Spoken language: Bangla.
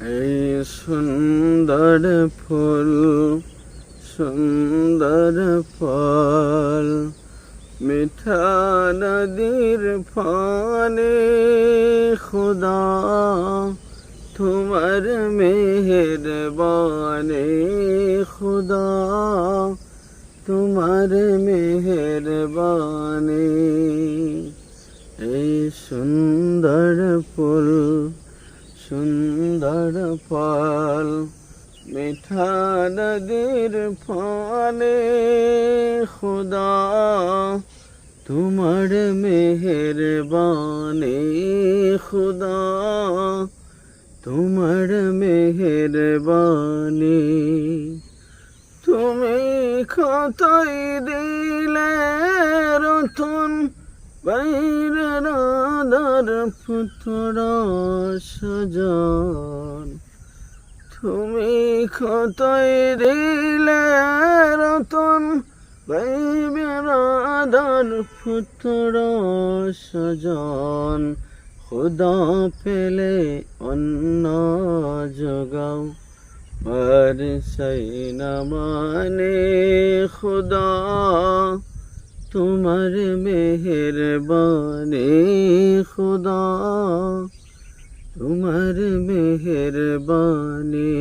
এই সুন্দর ফুল সুন্দর ফল মিঠা নদীর পানে খুদা তোমার মেহেরবানি খুদা তোমার মেহেরবানি এই সুন্দর ফুল সুন্দর ফল মিঠা নদীর পানে খুদা তোমার মেহেরবানি খুদা তোমার মেহেরবানি তুমি কতই দিলে রতন বাইরে রাধার পুত্রা সজন তুমি কতই দিলে রতন বাইরে রাধার পুত্রা সজন খুদা পেলে অন্য জগাও আর সেই না মানে খুদা তোমার মেহেরবানি খুদা তোমার মেহেরবানি।